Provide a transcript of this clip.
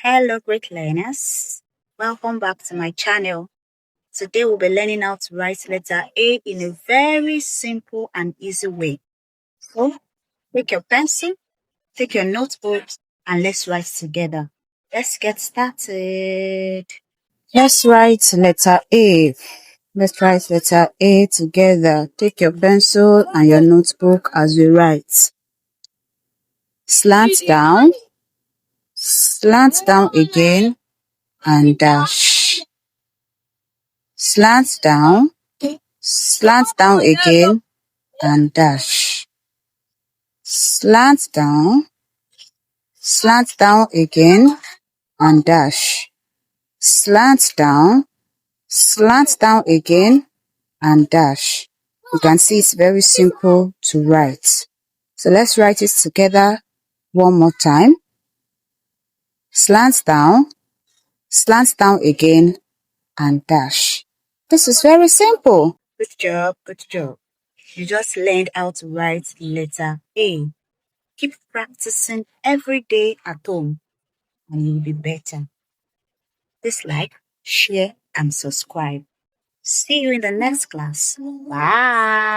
Hello, great learners. Welcome back to my channel. Today we'll be learning how to write letter A in a very simple and easy way. So, take your pencil, take your notebook, and let's write together. Let's get started. Let's write letter A. Let's write letter A together. Take your pencil and your notebook as we write. Slant down again, and dash. Slant down again, and dash. Slant down again, and dash. Slant down again, and dash. You can see it's very simple to write. So let's write it together one more time. Slant down again, and dash. This is very simple. Good job, good job. You just learned how to write letter A. Keep practicing every day at home and you'll be better. Please like, share, and subscribe. See you in the next class. Bye.